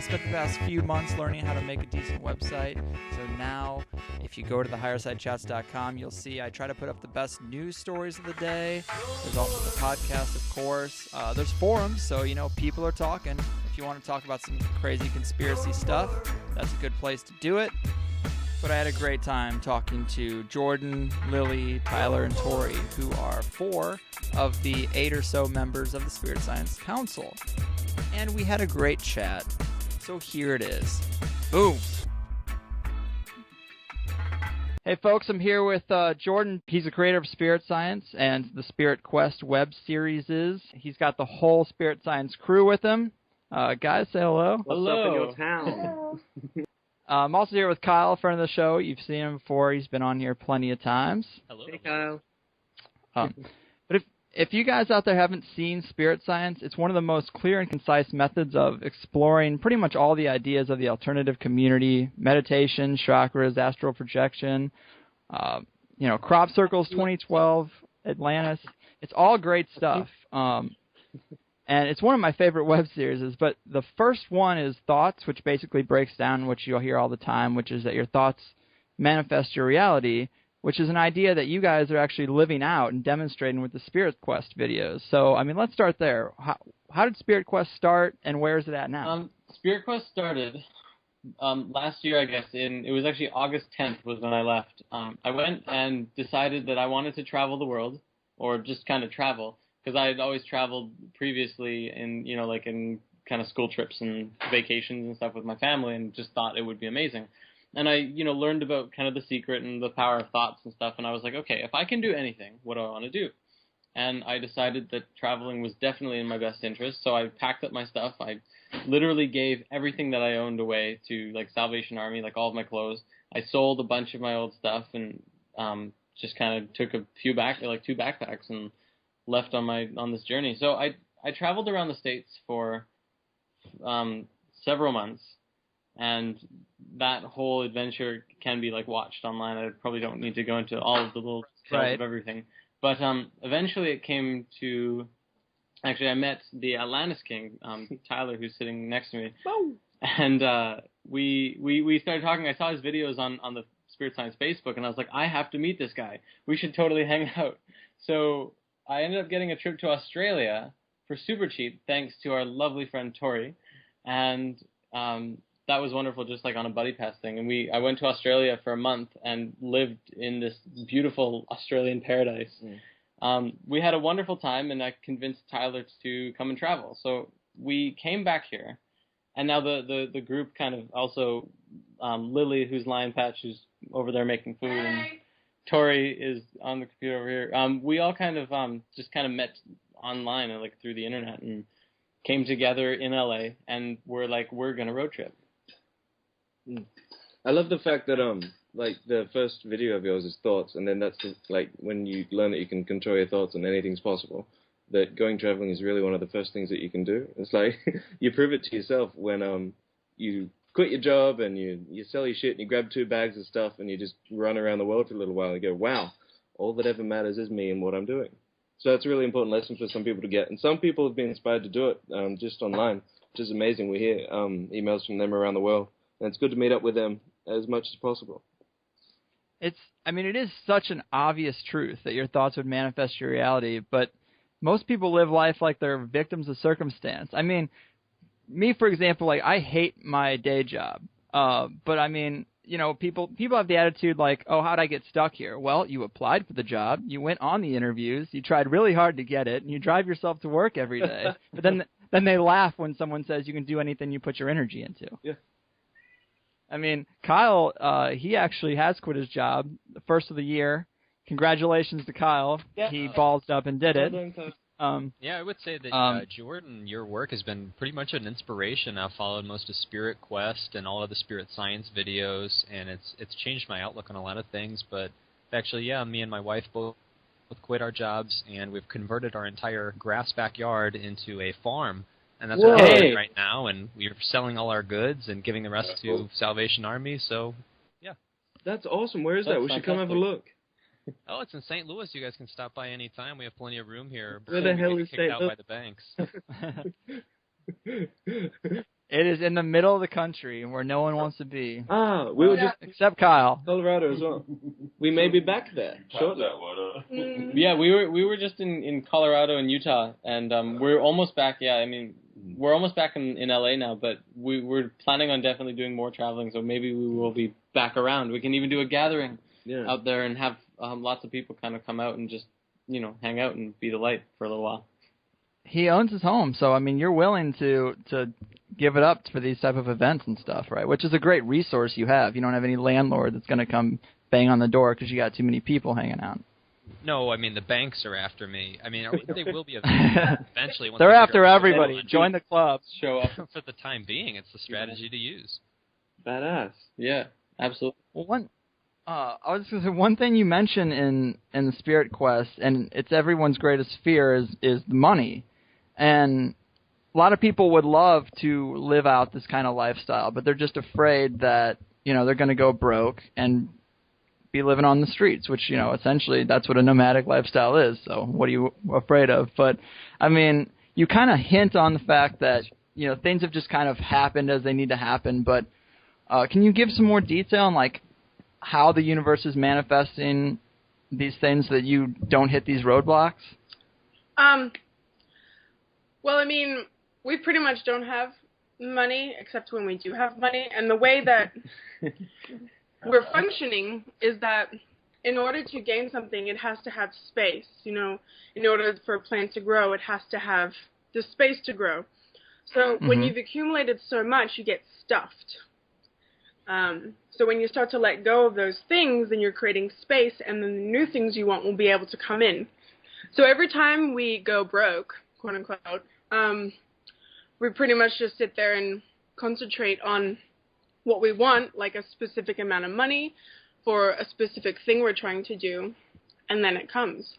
spent the past few months learning how to make a decent website. So now, if you go to thehighersidechats.com, you'll see I try to put up the best news stories of the day. There's also the podcast, of course. There's forums, so, people are talking. If you want to talk about some crazy conspiracy stuff, that's a good place to do it. But I had a great time talking to Jordan, Lily, Tyler, and Tori, who are 4 of the 8 or so members of the Spirit Science Council. And we had a great chat. So here it is. Boom! Hey folks, I'm here with Jordan. He's a creator of Spirit Science and the Spirit Quest web series. He's got the whole Spirit Science crew with him. Guys, say hello. What's up in your town? I'm also here with Kyle, a friend of the show. You've seen him before. He's been on here plenty of times. Hello. Hey, Kyle. But if you guys out there haven't seen Spirit Science, it's one of the most clear and concise methods of exploring pretty much all the ideas of the alternative community: meditation, chakras, astral projection, crop circles, 2012, Atlantis. It's all great stuff. And it's one of my favorite web series. But the first one is Thoughts, which basically breaks down what you'll hear all the time, which is that your thoughts manifest your reality, which is an idea that you guys are actually living out and demonstrating with the Spirit Quest videos. So, let's start there. How did Spirit Quest start, and where is it at now? Spirit Quest started last year, I guess. It was actually August 10th was when I left. I went and decided that I wanted to travel the world, or just kind of travel, because I had always traveled previously in kind of school trips and vacations and stuff with my family, and just thought it would be amazing. And I, learned about kind of the secret and the power of thoughts and stuff, and I was like, okay, if I can do anything, what do I want to do? And I decided that traveling was definitely in my best interest, so I packed up my stuff. I literally gave everything that I owned away to, Salvation Army, all of my clothes. I sold a bunch of my old stuff and just kind of took a few 2 backpacks and left on this journey. So I traveled around the States for several months, and that whole adventure can be watched online. I probably don't need to go into all of the little details of everything, but eventually it came to, actually I met the Atlantis King, Tyler, who's sitting next to me. Whoa. And we started talking. I saw his videos on the Spirit Science Facebook, and I was like, I have to meet this guy. We should totally hang out. So I ended up getting a trip to Australia for super cheap, thanks to our lovely friend Tori, and that was wonderful, just on a buddy pass thing. And I went to Australia for a month and lived in this beautiful Australian paradise. We had a wonderful time, and I convinced Tyler to come and travel. So we came back here, and now the group kind of also, Lily, who's Lion Patch, who's over there making food, and Tori is on the computer over here. We all kind of just met online and through the internet and came together in LA, and we're gonna road trip. I love the fact that the first video of yours is thoughts, and then that's when you learn that you can control your thoughts and anything's possible. That going traveling is really one of the first things that you can do. It's you prove it to yourself when you quit your job and you sell your shit and you grab 2 bags of stuff and you just run around the world for a little while and you go, wow, all that ever matters is me and what I'm doing. So that's a really important lesson for some people to get. And some people have been inspired to do it just online, which is amazing. We hear emails from them around the world, and it's good to meet up with them as much as possible. It is such an obvious truth that your thoughts would manifest your reality, but most people live life like they're victims of circumstance. Me, for example, I hate my day job. But people have the attitude oh, how'd I get stuck here? Well, you applied for the job, you went on the interviews, you tried really hard to get it, and you drive yourself to work every day. But then they laugh when someone says you can do anything you put your energy into. Yeah. Kyle, he actually has quit his job the first of the year. Congratulations to Kyle. Yeah. He ballsed up and did it. Yeah, I would say that, Jordan, your work has been pretty much an inspiration. I've followed most of Spirit Quest and all of the Spirit Science videos, and it's changed my outlook on a lot of things. But actually, yeah, me and my wife both quit our jobs, and we've converted our entire grass backyard into a farm. And that's what we're doing right now, and we're selling all our goods and giving the rest to Salvation Army, so, yeah. That's awesome. Where is that? We should come have a look. Oh, it's in St. Louis. You guys can stop by any time. We have plenty of room here. Where the hell is St. Louis? Kicked out by the banks. It is in the middle of the country where no one wants to be. We were just except Kyle. Colorado as well. We may be back there shortly. Yeah, we were just in Colorado and Utah, and we're almost back. Yeah, I mean, we're almost back in LA now, but we're planning on definitely doing more traveling. So maybe we will be back around. We can even do a gathering out there and have lots of people kind of come out and just hang out and be the light for a little while. He owns his home, so I mean, you're willing to give it up for these type of events and stuff, right? Which is a great resource you have. You don't have any landlord that's going to come bang on the door because you got too many people hanging out. No, I mean, the banks are after me. I mean, they will be eventually. Once They're after everybody. Join the club. Show up. For the time being, it's the strategy to use. Badass. Yeah, absolutely. Well, I was going to say, one thing you mentioned in the Spirit Quest, and it's everyone's greatest fear, is money. And a lot of people would love to live out this kind of lifestyle, but they're just afraid that, they're going to go broke and be living on the streets, which, essentially that's what a nomadic lifestyle is. So what are you afraid of? But, I mean, you kind of hint on the fact that, things have just kind of happened as they need to happen. But can you give some more detail on, like, how the universe is manifesting these things so that you don't hit these roadblocks? Well, I mean, we pretty much don't have money except when we do have money. And the way that we're functioning is that in order to gain something, it has to have space. In order for a plant to grow, it has to have the space to grow. So when you've accumulated so much, you get stuffed. So when you start to let go of those things, then you're creating space, and then the new things you want will be able to come in. So every time we go broke, quote unquote, we pretty much just sit there and concentrate on what we want, like a specific amount of money for a specific thing we're trying to do, and then it comes.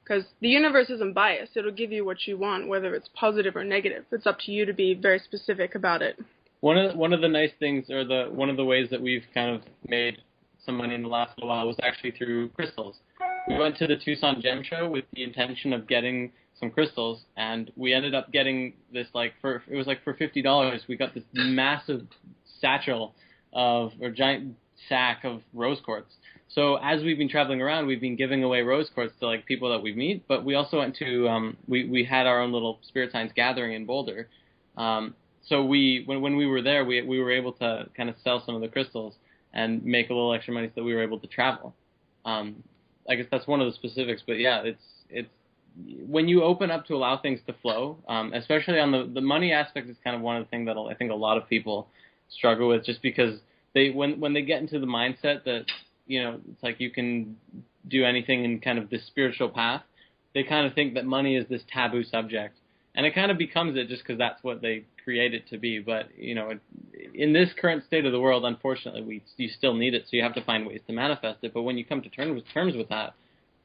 Because the universe isn't biased. It'll give you what you want, whether it's positive or negative. It's up to you to be very specific about it. One of the nice things, or one of the ways that we've kind of made some money in the last little while was actually through crystals. We went to the Tucson Gem Show with the intention of getting some crystals, and we ended up getting this for $50. We got this massive satchel or giant sack of rose quartz. So as we've been traveling around, we've been giving away rose quartz to people that we meet. But we also went to we had our own little spirit science gathering in Boulder. So when we were there, we were able to kind of sell some of the crystals and make a little extra money so that we were able to travel. I guess that's one of the specifics, but yeah, it's when you open up to allow things to flow, especially on the money aspect is kind of one of the things that I think a lot of people struggle with, just because when they get into the mindset that it's like you can do anything in kind of this spiritual path, they kind of think that money is this taboo subject. And it kind of becomes it just because that's what they create it to be. But, in this current state of the world, unfortunately, you still need it, so you have to find ways to manifest it. But when you come to terms with that,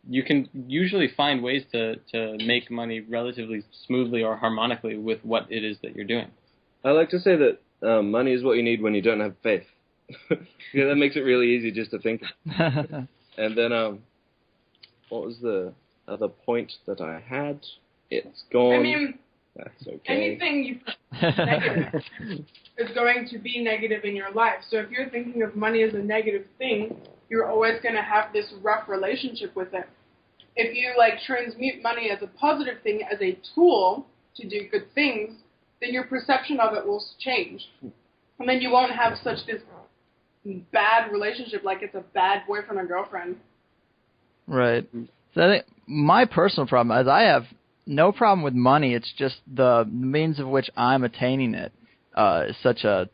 you can usually find ways to make money relatively smoothly or harmonically with what it is that you're doing. I like to say that money is what you need when you don't have faith. Yeah, that makes it really easy just to think. And then, what was the other point that I had? It's gone. I mean, that's okay. Anything you put negative is going to be negative in your life. So if you're thinking of money as a negative thing, you're always going to have this rough relationship with it. If you transmute money as a positive thing, as a tool to do good things, then your perception of it will change. And then you won't have such this bad relationship, like it's a bad boyfriend or girlfriend. Right. So I think my personal problem is I have no problem with money. It's just the means of which I'm attaining it is such a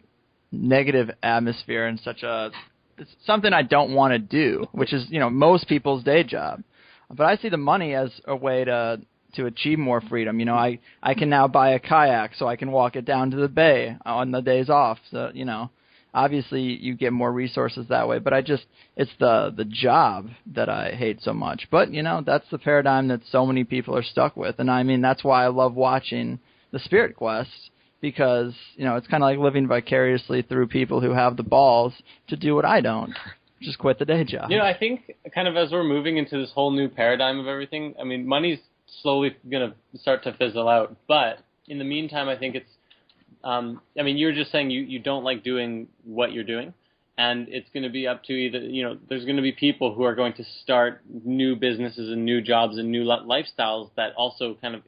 negative atmosphere and it's something I don't want to do, which is, most people's day job. But I see the money as a way to achieve more freedom. I can now buy a kayak so I can walk it down to the bay on the days off. So, obviously you get more resources that way, but it's the job that I hate so much. But, that's the paradigm that so many people are stuck with. And I mean, that's why I love watching the Spirit Quest, because, it's kind of like living vicariously through people who have the balls to do what I don't, just quit the day job. I think kind of as we're moving into this whole new paradigm of everything, I mean, money's slowly going to start to fizzle out. But in the meantime, I think it's I mean, you were just saying you don't like doing what you're doing, and it's going to be up to either, there's going to be people who are going to start new businesses and new jobs and new lifestyles that also kind of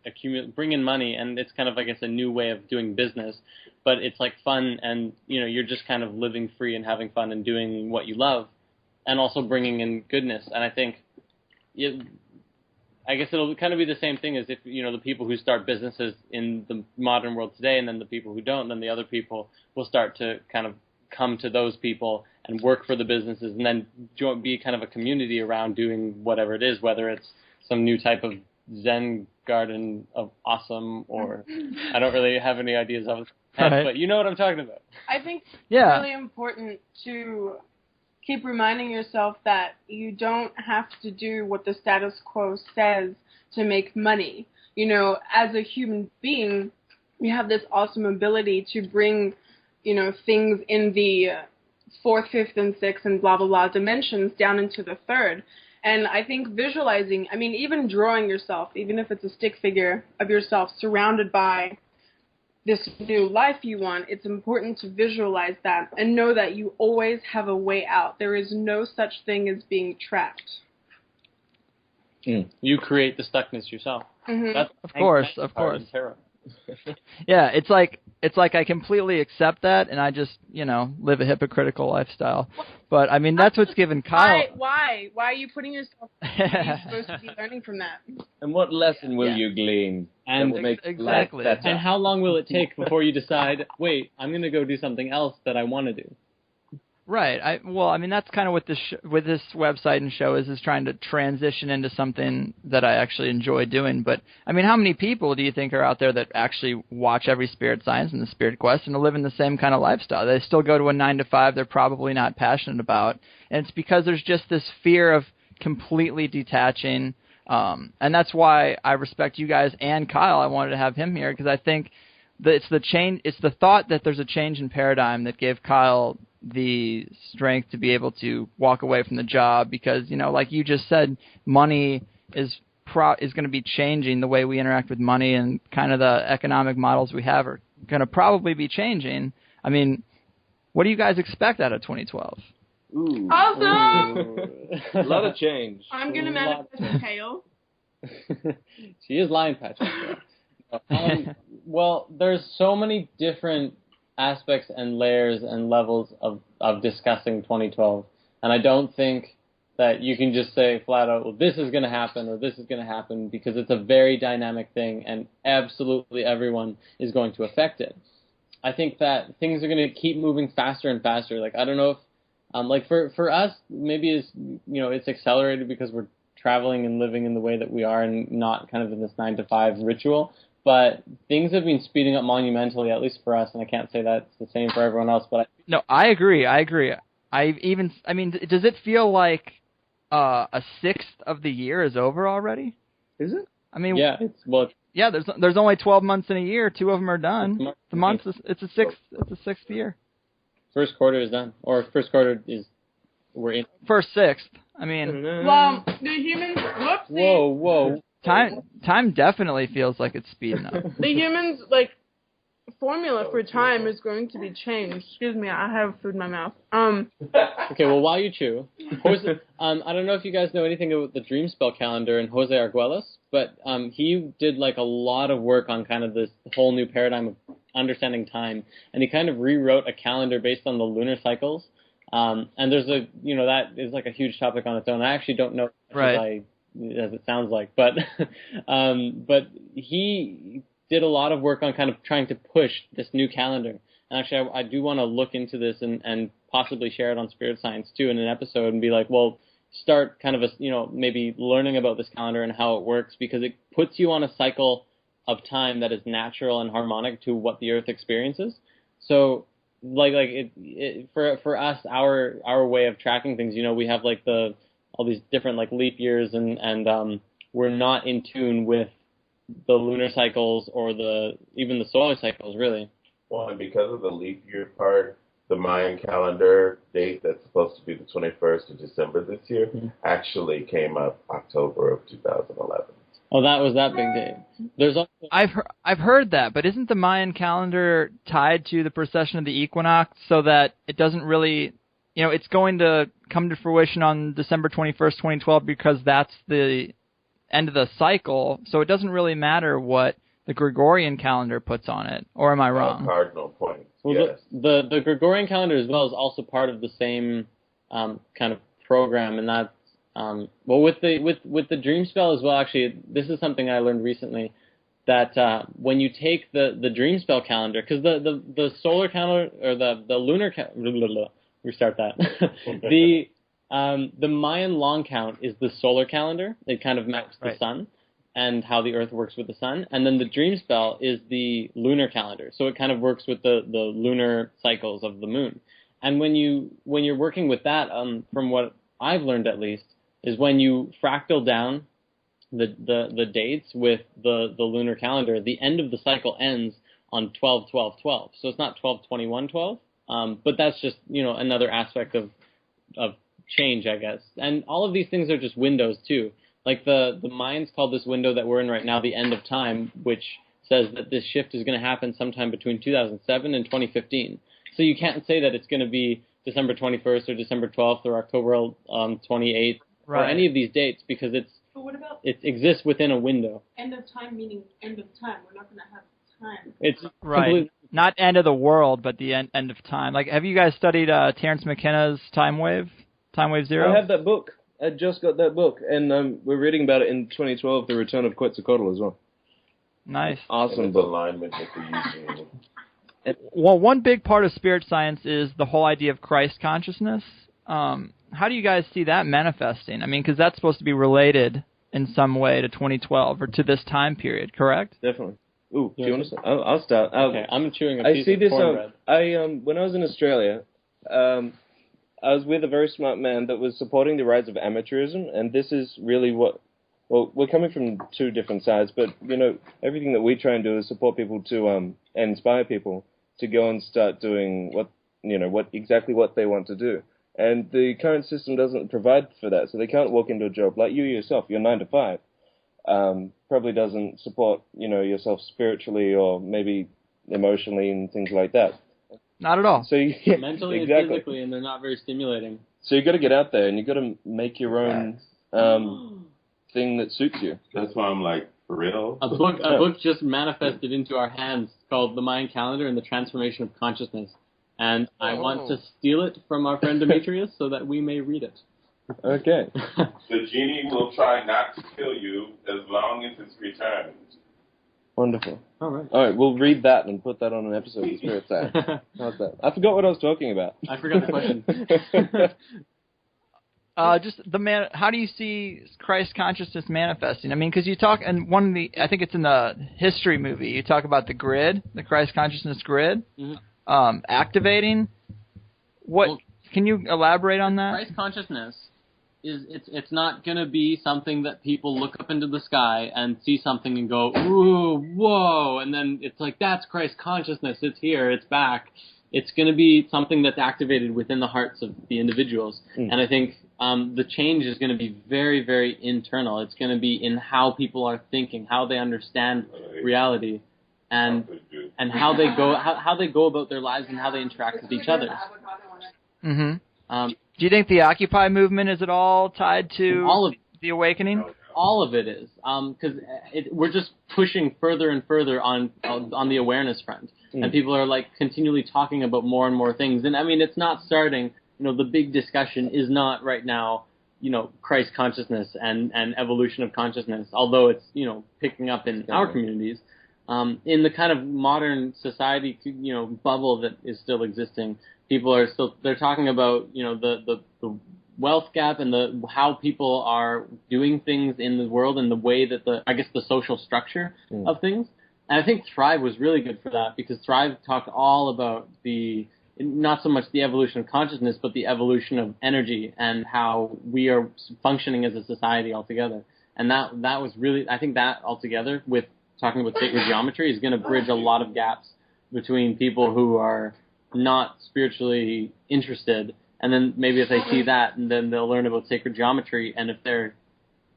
bring in money, and it's kind of, I guess, a new way of doing business, but it's like fun, and, you're just kind of living free and having fun and doing what you love, and also bringing in goodness. And I think, I guess it'll kind of be the same thing as if, the people who start businesses in the modern world today, and then the people who don't, then the other people will start to kind of come to those people and work for the businesses, and then be kind of a community around doing whatever it is, whether it's some new type of Zen garden of awesome, or I don't really have any ideas of it, right. But you know what I'm talking about. I think it's really important to keep reminding yourself that you don't have to do what the status quo says to make money. As a human being, we have this awesome ability to bring, things in the fourth, fifth, and sixth, and blah, blah, blah dimensions down into the third. And I think visualizing, even drawing yourself, even if it's a stick figure of yourself surrounded by this new life you want, it's important to visualize that and know that you always have a way out. There is no such thing as being trapped. You create the stuckness yourself. Mm-hmm. That's of course. Yeah, it's like I completely accept that, and I just live a hypocritical lifestyle. But that's what's given Kyle. Why are you putting yourself? You're supposed to be learning from that. And what lesson will you glean? And exactly. And how long will it take before you decide? Wait, I'm going to go do something else that I want to do. Right. That's kind of what with this website and show is trying to transition into something that I actually enjoy doing. But, how many people do you think are out there that actually watch every Spirit Science and the Spirit Quest and live in the same kind of lifestyle? They still go to a 9-to-5 they're probably not passionate about. And it's because there's just this fear of completely detaching. And that's why I respect you guys and Kyle. I wanted to have him here because I think that it's the thought that there's a change in paradigm that gave Kyle the strength to be able to walk away from the job because, like you just said, money is going to be changing. The way we interact with money and kind of the economic models we have are going to probably be changing. What do you guys expect out of 2012? Ooh. Awesome! A lot of change. I'm going to manifest Kale. She is lying, Patrick. Well, there's so many different aspects and layers and levels of discussing 2012, and I don't think that you can just say flat out, well, this is going to happen or this is going to happen, because it's a very dynamic thing and absolutely everyone is going to affect it. I think that things are going to keep moving faster and faster. Like, I don't know if for us, maybe it's accelerated because we're traveling and living in the way that we are and not kind of in this 9-to-5 ritual. But things have been speeding up monumentally, at least for us, and I can't say that's the same for everyone else. But no, I agree. Does it feel like a sixth of the year is over already? Is it? Yeah, there's only 12 months in a year. 2 of them are done. The month it's a sixth year. First quarter is done, or first quarter we're in. First sixth. Well, the humans. Whoopsie. Whoa. Time definitely feels like it's speeding up. The humans formula for time is going to be changed. Excuse me, I have food in my mouth. Okay, well, while you chew, Jose, I don't know if you guys know anything about the Dream Spell calendar and Jose Arguelles, but he did a lot of work on kind of this whole new paradigm of understanding time, and he kind of rewrote a calendar based on the lunar cycles. And there's that is a huge topic on its own. I actually don't know as it sounds like, but he did a lot of work on kind of trying to push this new calendar. And actually, I do want to look into this and possibly share it on Spirit Science too in an episode and be like, well, start kind of maybe learning about this calendar and how it works, because it puts you on a cycle of time that is natural and harmonic to what the Earth experiences. So for us, our way of tracking things, we have all these different leap years and we're not in tune with the lunar cycles or even the solar cycles, really. Well, and because of the leap year part, the Mayan calendar date that's supposed to be the 21st of December this year actually came up October of 2011. Oh, that was that big date. There's also I've heard that, but isn't the Mayan calendar tied to the precession of the equinox so that it doesn't really, it's going to come to fruition on December 21st, 2012 because that's the end of the cycle, so it doesn't really matter what the Gregorian calendar puts on it, or am I wrong? Cardinal points. Well, Yes. the Gregorian calendar as well is also part of the same kind of program, and that's with the dream spell as well. Actually, this is something I learned recently, that when you take the dream spell calendar, because the solar calendar or the lunar restart that the Mayan long count is the solar calendar. It kind of maps the sun and how the Earth works with the sun, and then the dream spell is the lunar calendar. So it kind of works with the lunar cycles of the moon. And when you're working with that, from what I've learned at least, is when you fractal down the dates with the lunar calendar, the end of the cycle ends on 12/12/12. So it's not 12/21/12, but that's just another aspect of change, I guess. And all of these things are just windows too. Like the Mayans called this window that we're in right now the end of time, which says that this shift is going to happen sometime between 2007 and 2015. So you can't say that it's going to be December 21st or December 12th or October 28th or any of these dates, because But what about it exists within a window. end of time, meaning end of time? We're not going to have time. It's Right. Not end of the world, but the end of time. Like, have you guys studied Terence McKenna's Time Wave Zero? I have that book. I just got that book, and we're reading about it in 2012, The Return of Quetzalcoatl as well. Nice. Awesome And its book. alignment with the Eugene. Well, one big part of spirit science is the whole idea of Christ consciousness. How do you guys see that manifesting? I mean, because that's supposed to be related in some way to 2012 or to this time period, correct? Definitely. Ooh, do you want to start? I'll start. okay. I'm chewing a I piece see of this. cornbread. When I was in Australia, I was with a very smart man that was supporting the rise of amateurism, and this is really what. Well, we're coming from two different sides, but everything that we try and do is support people to and inspire people to go and start doing what they want to do. And the current system doesn't provide for that, so they can't walk into a job like you yourself. You're 9 to 5. Probably doesn't support yourself spiritually or maybe emotionally and things like that. Not at all. So Mentally exactly. and physically, and they're not very stimulating. So you got to get out there and you got to make your own thing that suits you. That's why I'm like, for real? A book just manifested into our hands called The Mayan Calendar and the Transformation of Consciousness. And I want to steal it from our friend Demetrius so that we may read it. Okay. The genie will try not to kill you as long as it's returned. Wonderful. All right, we'll read that and put that on an episode of Spirit Science. How's that? I forgot what I was talking about. I forgot the question. How do you see Christ consciousness manifesting? I mean, because you talk, and I think it's in the history movie, you talk about the grid, the Christ consciousness grid, activating. Can you elaborate on that? Christ consciousness it's not going to be something that people look up into the sky and see something and go, ooh, whoa, and then it's like, that's Christ consciousness, it's here, it's back. It's going to be something that's activated within the hearts of the individuals. And I think the change is going to be very, very internal. It's going to be in how people are thinking, how they understand reality, and how they go about their lives and how they interact with each other. Mm-hmm. Do you think the Occupy movement is at all tied to all of the awakening? All of it is, because we're just pushing further and further on the awareness front, and people are like continually talking about more and more things. And I mean, it's not starting. The big discussion is not right now. Christ consciousness and evolution of consciousness, although it's picking up in our communities. In the kind of modern society, bubble that is still existing, people are they're talking about the wealth gap and how people are doing things in the world and the way that the social structure of things. And I think Thrive was really good for that, because Thrive talked all about not so much the evolution of consciousness, but the evolution of energy and how we are functioning as a society altogether. And that was really, I think that altogether with talking about sacred geometry is going to bridge a lot of gaps between people who are not spiritually interested, and then maybe if they see that, and then they'll learn about sacred geometry, and if they're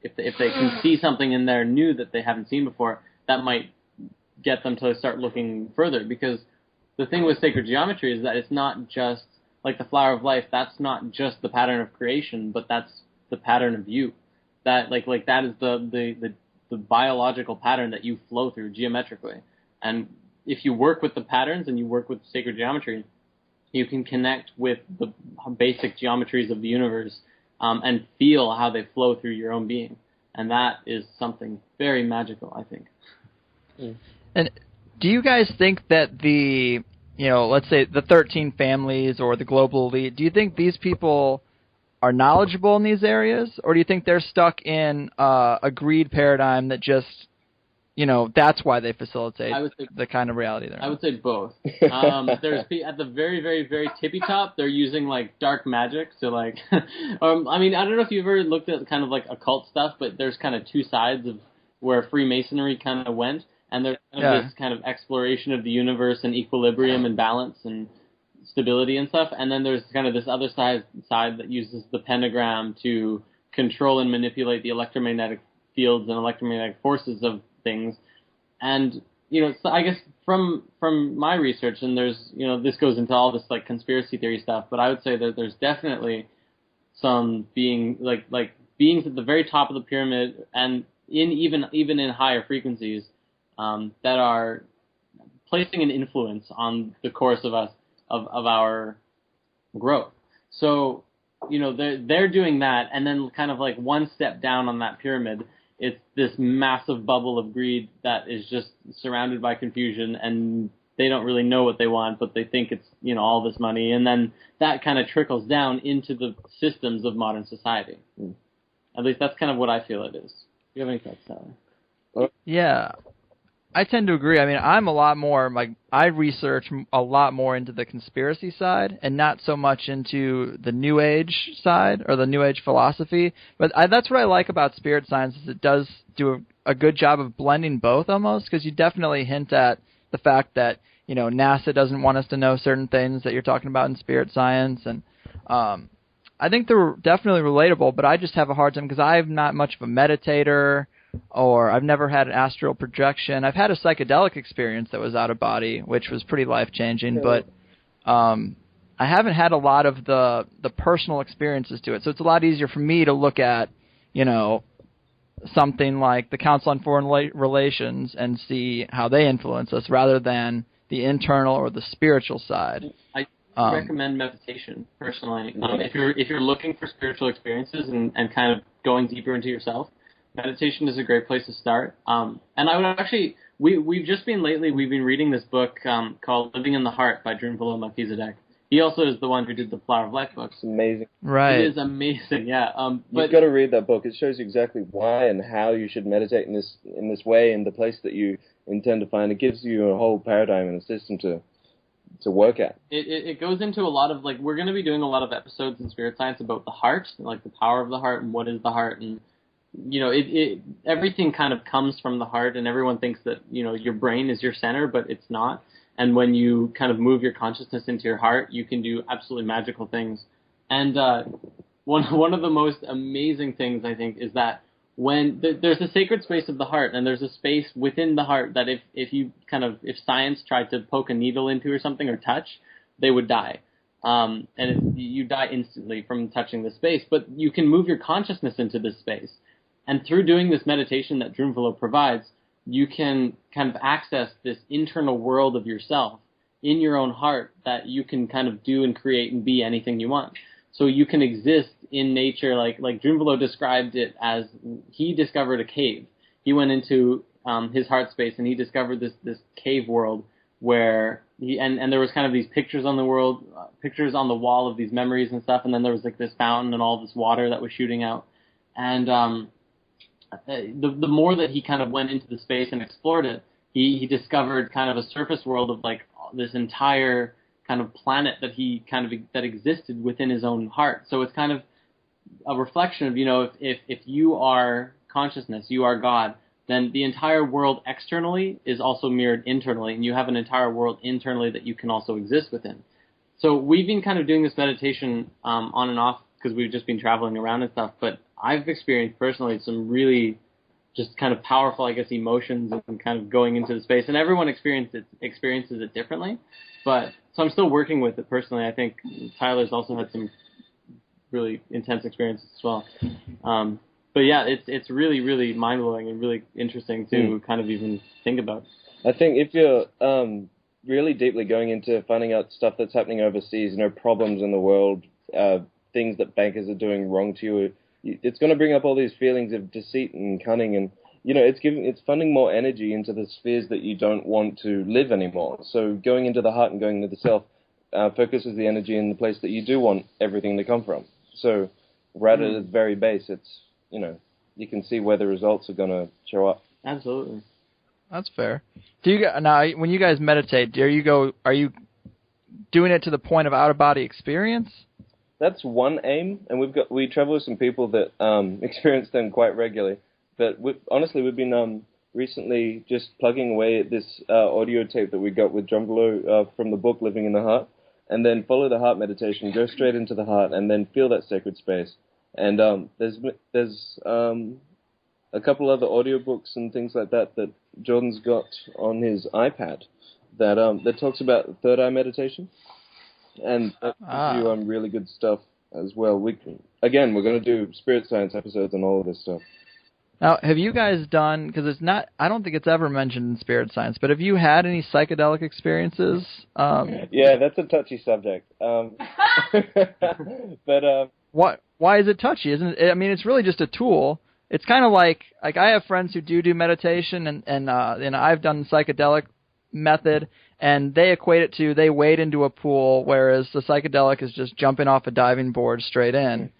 if they can see something in there new that they haven't seen before, that might get them to start looking further. Because the thing with sacred geometry is that it's not just like the flower of life. That's not just the pattern of creation, but that's the pattern of you. That like that is the biological pattern that you flow through geometrically. And if you work with the patterns and you work with sacred geometry, you can connect with the basic geometries of the universe and feel how they flow through your own being. And that is something very magical, I think. And do you guys think that let's say the 13 families or the global elite, do you think these people are knowledgeable in these areas, or do you think they're stuck in a greed paradigm that just, that's why they facilitate the kind of reality they're in? I would say both. There's at the very, very, very tippy top, they're using like dark magic. So like, I mean, I don't know if you've ever looked at kind of like occult stuff, but there's kind of two sides of where Freemasonry kind of went. And there's kind of this kind of exploration of the universe and equilibrium and balance and stability and stuff. And then there's kind of this other side that uses the pentagram to control and manipulate the electromagnetic fields and electromagnetic forces of things. And, so I guess from my research, and there's, this goes into all this like conspiracy theory stuff, but I would say that there's definitely some beings at the very top of the pyramid and even in higher frequencies that are placing an influence on the course of our growth. So, they're doing that, and then kind of like one step down on that pyramid, it's this massive bubble of greed that is just surrounded by confusion, and they don't really know what they want, but they think it's, all this money, and then that kind of trickles down into the systems of modern society. At least that's kind of what I feel it is. Do you have any thoughts, Tyler? Yeah. I tend to agree. I mean, I'm a lot more, I research a lot more into the conspiracy side and not so much into the New Age side or the New Age philosophy. But that's what I like about spirit science is it does do a good job of blending both almost, because you definitely hint at the fact that, NASA doesn't want us to know certain things that you're talking about in spirit science. And I think they're definitely relatable, but I just have a hard time because I'm not much of a meditator, or I've never had an astral projection. I've had a psychedelic experience that was out of body, which was pretty life-changing, but I haven't had a lot of the personal experiences to it. So it's a lot easier for me to look at, something like the Council on Foreign Relations and see how they influence us rather than the internal or the spiritual side. I recommend meditation, personally. If you're looking for spiritual experiences and kind of going deeper into yourself, meditation is a great place to start. And I would actually, we've been reading this book called Living in the Heart by Drunvalo Melchizedek. He also is the one who did the Flower of Life books. It's amazing. Right. It is amazing, yeah. You've got to read that book. It shows you exactly why and how you should meditate in this way in the place that you intend to find. It gives you a whole paradigm and a system to work at. It goes into a lot of, we're going to be doing a lot of episodes in Spirit Science about the heart, like the power of the heart and what is the heart, and everything kind of comes from the heart, and everyone thinks that, your brain is your center, but it's not. And when you kind of move your consciousness into your heart, you can do absolutely magical things. And one of the most amazing things, I think, is that when there's a sacred space of the heart, and there's a space within the heart that if science tried to poke a needle into or something or touch, they would die. You die instantly from touching the space, but you can move your consciousness into this space. And through doing this meditation that Drunvalo provides, you can kind of access this internal world of yourself in your own heart that you can kind of do and create and be anything you want. So you can exist in nature, like Drunvalo described it as he discovered a cave. He went into his heart space and he discovered this cave world where and there was kind of these pictures on the wall of these memories and stuff, and then there was like this fountain and all this water that was shooting out. And the more that he kind of went into the space and explored it, he discovered kind of a surface world of like this entire kind of planet that existed within his own heart. So it's kind of a reflection of, if you are consciousness, you are God, then the entire world externally is also mirrored internally, and you have an entire world internally that you can also exist within. So we've been kind of doing this meditation on and off because we've just been traveling around and stuff, but I've experienced personally some really just kind of powerful, I guess, emotions and kind of going into the space. And everyone experiences it differently. But so I'm still working with it personally. I think Tyler's also had some really intense experiences as well. But yeah, it's really, really mind-blowing and really interesting to kind of even think about. I think if you're really deeply going into finding out stuff that's happening overseas, problems in the world, things that bankers are doing wrong to you, it's going to bring up all these feelings of deceit and cunning, and it's funding more energy into the spheres that you don't want to live anymore. So going into the heart and going into the self focuses the energy in the place that you do want everything to come from. So right at its very base, it's you can see where the results are going to show up. Absolutely. That's fair. Now, when you guys meditate, are you doing it to the point of out-of-body experience? That's one aim, and we travel with some people that experience them quite regularly. But honestly, we've been recently just plugging away at this audio tape that we got with Drumbelow from the book Living in the Heart, and then follow the heart meditation, go straight into the heart, and then feel that sacred space. And there's a couple other audiobooks and things like that Jordan's got on his iPad that talks about third eye meditation. And that gives you really good stuff as well. We're going to do spirit science episodes on all of this stuff. Now, have you guys done, because I don't think it's ever mentioned in spirit science, but have you had any psychedelic experiences? Yeah, that's a touchy subject. But why is it touchy? Isn't it? I mean, it's really just a tool. It's kind of like I have friends who do meditation, and I've done the psychedelic method, and they equate it to they wade into a pool, whereas the psychedelic is just jumping off a diving board straight in.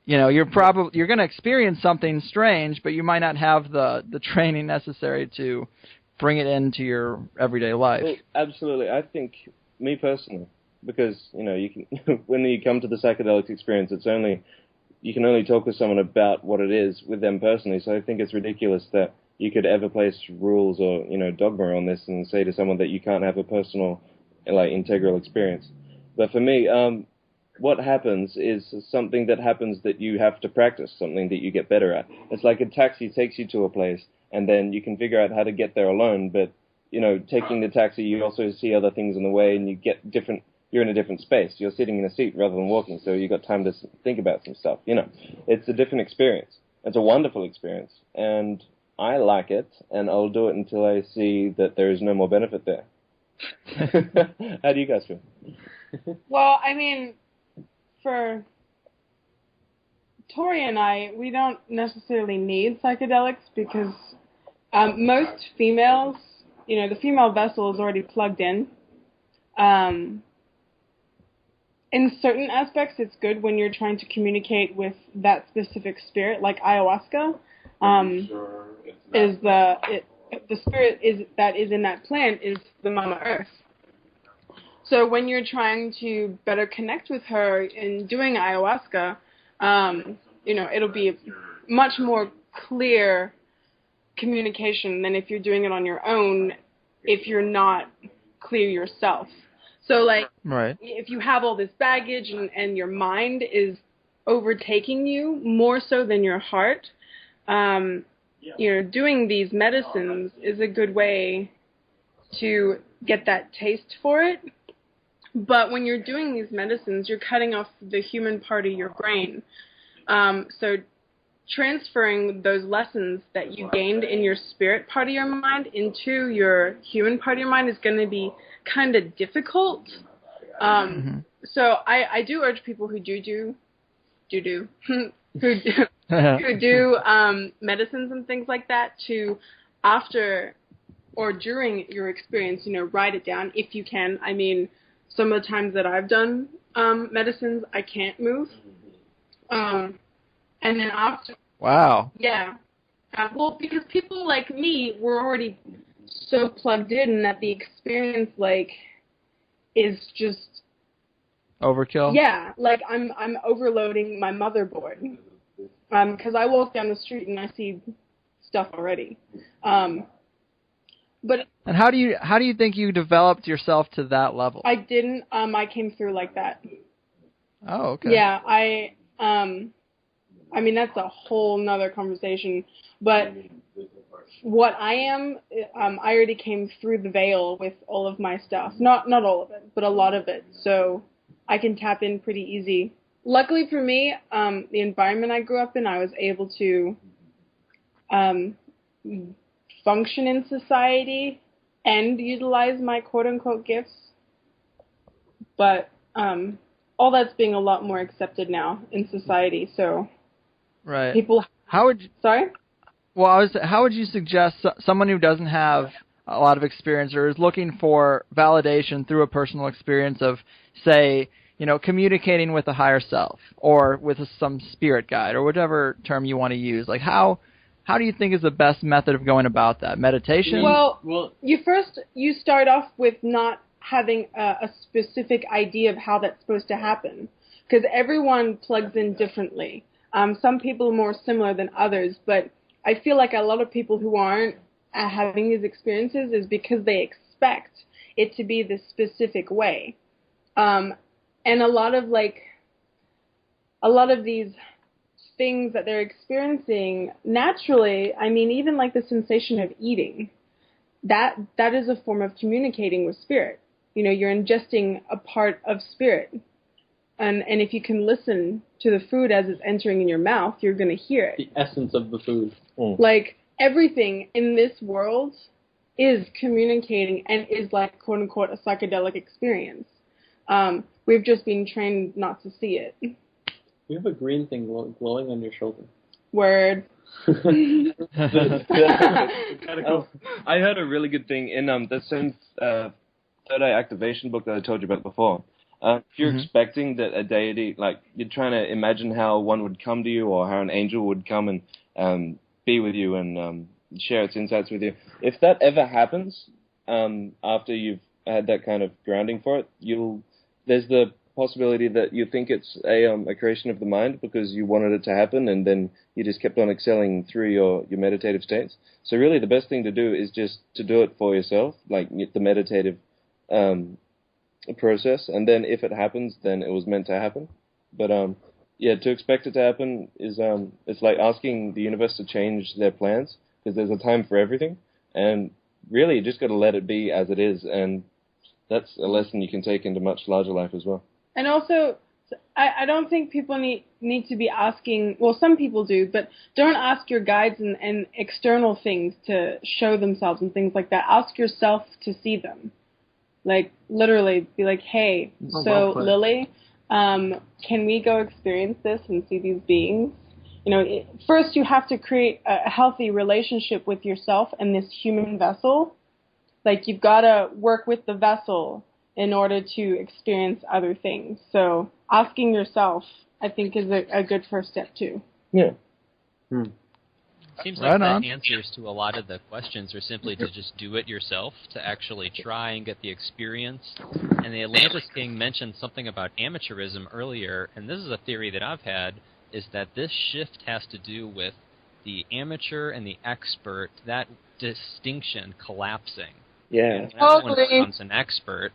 You're going to experience something strange, but you might not have the training necessary to bring it into your everyday life. Well, absolutely. I think, me personally, because you can when you come to the psychedelic experience, you can only talk with someone about what it is with them personally. So I think it's ridiculous that you could ever place rules or dogma on this and say to someone that you can't have a personal integral experience. But for me, what happens is something that happens that you have to practice, something that you get better at. It's like a taxi takes you to a place, and then you can figure out how to get there alone. But taking the taxi, you also see other things in the way, and you're in a different space. You're sitting in a seat rather than walking, so you got time to think about some stuff. It's a different experience. It's a wonderful experience, and I like it, and I'll do it until I see that there is no more benefit there. How do you guys feel? Well, I mean, for Tori and I, we don't necessarily need psychedelics because most females, the female vessel is already plugged in. In certain aspects, it's good when you're trying to communicate with that specific spirit, like ayahuasca. The spirit that is in that plant is the Mama Earth. So when you're trying to better connect with her in doing ayahuasca, it'll be a much more clear communication than if you're doing it on your own if you're not clear yourself. So, right. If you have all this baggage and your mind is overtaking you more so than your heart, doing these medicines is a good way to get that taste for it. But when you're doing these medicines, you're cutting off the human part of your brain. So transferring those lessons that you gained in your spirit part of your mind into your human part of your mind is going to be kind of difficult. So I do urge people who do medicines and things like that to, after or during your experience, write it down if you can. I mean, some of the times that I've done medicines, I can't move. And then after... Wow. Yeah. Well, because people like me were already so plugged in that the experience, is just... Overkill? Yeah. I'm overloading my motherboard. Because I walk down the street and I see stuff already. But and how do you think you developed yourself to that level? I didn't. I came through like that. Oh, okay. Yeah, I mean, that's a whole nother conversation. But what I am, I already came through the veil with all of my stuff. Not all of it, but a lot of it. So I can tap in pretty easy. Luckily for me, the environment I grew up in, I was able to function in society and utilize my quote-unquote gifts. But all that's being a lot more accepted now in society. So right. People. How would you, Sorry? Well, how would you suggest someone who doesn't have a lot of experience or is looking for validation through a personal experience of, say, communicating with a higher self or with some spirit guide or whatever term you want to use? Like, how do you think is the best method of going about that? Meditation? Well, you start off with not having a specific idea of how that's supposed to happen, because everyone plugs in differently. Some people are more similar than others, but I feel like a lot of people who aren't having these experiences is because they expect it to be this specific way. And a lot of these things that they're experiencing naturally, I mean, even like the sensation of eating, that is a form of communicating with spirit. You're ingesting a part of spirit. And if you can listen to the food as it's entering in your mouth, you're going to hear it. The essence of the food. Like, everything in this world is communicating and is like, quote-unquote, a psychedelic experience. We've just been trained not to see it. You have a green thing glowing on your shoulder. Word. I heard a really good thing in the same third eye activation book that I told you about before. If you're expecting that a deity, like you're trying to imagine how one would come to you or how an angel would come and be with you and share its insights with you, if that ever happens after you've had that kind of grounding for it, there's the possibility that you think it's a creation of the mind because you wanted it to happen and then you just kept on excelling through your meditative states. So really the best thing to do is just to do it for yourself, like the meditative process, and then if it happens, then it was meant to happen. But to expect it to happen is it's like asking the universe to change their plans, because there's a time for everything, and really you just got to let it be as it is, and that's a lesson you can take into much larger life as well. And also, I don't think people need to be asking, well, some people do, but don't ask your guides and external things to show themselves and things like that. Ask yourself to see them. Like, literally, be like, hey, so Lily, can we go experience this and see these beings? First you have to create a healthy relationship with yourself and this human vessel. Like, you've got to work with the vessel in order to experience other things. So asking yourself, I think, is a good first step, too. Yeah. Seems like the answers to a lot of the questions are simply to just do it yourself, to actually try and get the experience. And the Atlantis King mentioned something about amateurism earlier, and this is a theory that I've had, is that this shift has to do with the amateur and the expert, that distinction collapsing. Yeah. Everyone becomes an expert.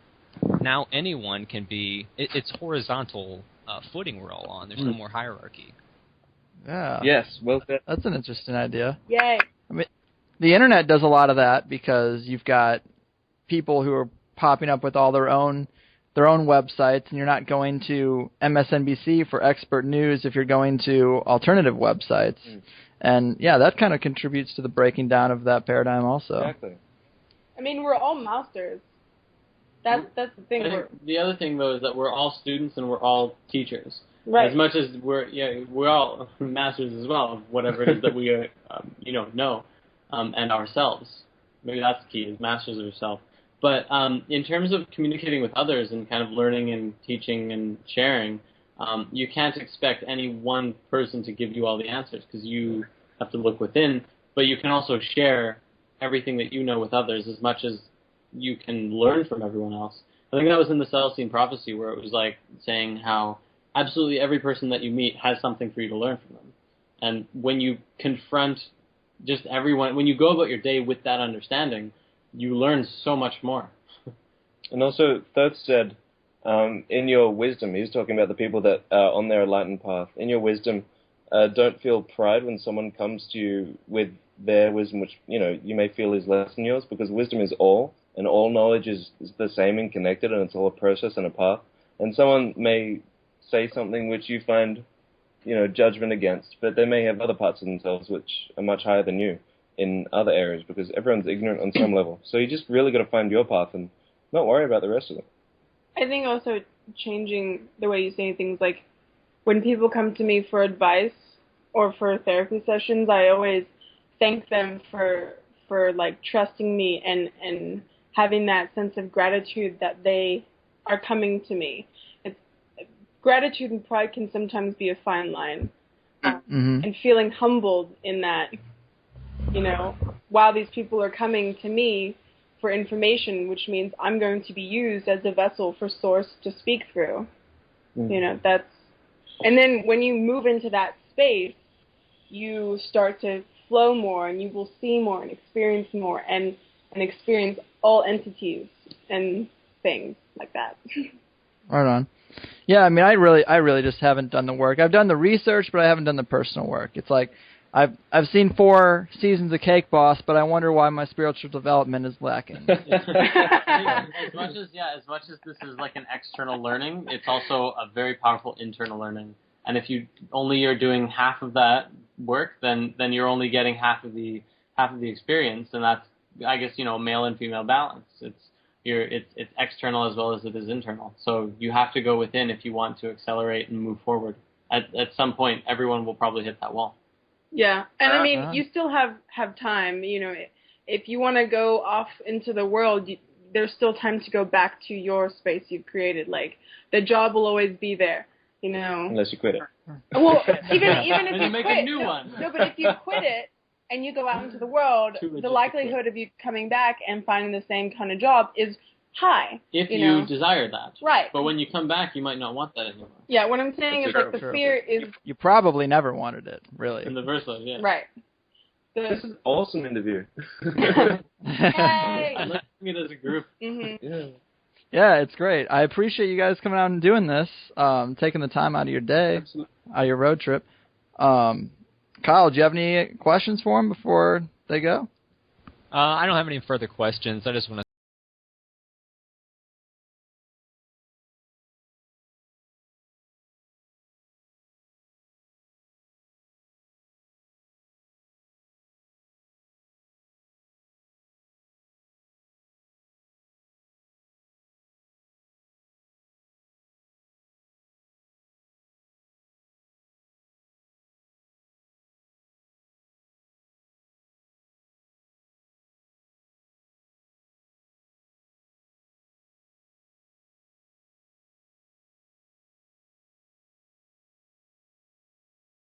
Now anyone can be, it's horizontal footing we're all on. There's no more hierarchy. Yeah. Yes, well said. That's an interesting idea. Yay. I mean, the internet does a lot of that because you've got people who are popping up with all their own websites, and you're not going to MSNBC for expert news if you're going to alternative websites. And yeah, that kind of contributes to the breaking down of that paradigm also. Exactly. I mean, we're all masters. That's the thing. The other thing, though, is that we're all students and we're all teachers. Right. As much as we're all masters as well of whatever it is that we know, and ourselves. Maybe that's the key, is masters of yourself. But in terms of communicating with others and kind of learning and teaching and sharing, you can't expect any one person to give you all the answers, because you have to look within. But you can also share everything that you know with others as much as you can learn from everyone else. I think that was in the Celestine Prophecy, where it was like saying how absolutely every person that you meet has something for you to learn from them. And when you confront just everyone, when you go about your day with that understanding, you learn so much more. And also, Thoth said, in your wisdom, he was talking about the people that are on their enlightened path, in your wisdom, don't feel pride when someone comes to you with their wisdom, which, you may feel is less than yours, because wisdom is all, and all knowledge is the same and connected, and it's all a process and a path. And someone may say something which you find, judgment against, but they may have other parts of themselves which are much higher than you in other areas, because everyone's ignorant on some level. So you just really got to find your path and not worry about the rest of it. I think also changing the way you say things, like when people come to me for advice or for therapy sessions, I always thank them for like trusting me and having that sense of gratitude that they are coming to me. Gratitude and pride can sometimes be a fine line, and feeling humbled in that, while these people are coming to me for information, which means I'm going to be used as a vessel for Source to speak through. That's, and then when you move into that space, you start to flow more, and you will see more and experience more, and experience all entities and things like that. Right on. Yeah, I mean, I really just haven't done the work. I've done the research, but I haven't done the personal work. It's like I've seen 4 seasons of Cake Boss, but I wonder why my spiritual development is lacking. As much as this is like an external learning, it's also a very powerful internal learning. And if you only are doing half of that work, then you're only getting half of the experience, and that's, I guess, male and female balance. It's external as well as it is internal. So you have to go within if you want to accelerate and move forward. At some point, everyone will probably hit that wall. Yeah, and I mean, you still have time. If you want to go off into the world, there's still time to go back to your space you've created. Like, the job will always be there. Unless you quit it. Well, even if you make quit, a new one. No, but if you quit it and you go out into the world, the likelihood of you coming back and finding the same kind of job is high. If you desire that. Right. But when you come back, you might not want that anymore. Yeah, what I'm saying is, like, the fear is... You probably never wanted it, really. In the versa, yeah. Right. This is an awesome interview. Yay! I like it as a group. Mm-hmm. Yeah. Yeah, it's great. I appreciate you guys coming out and doing this, taking the time out of your day, out of your road trip. Kyle, do you have any questions for them before they go? I don't have any further questions. I just want to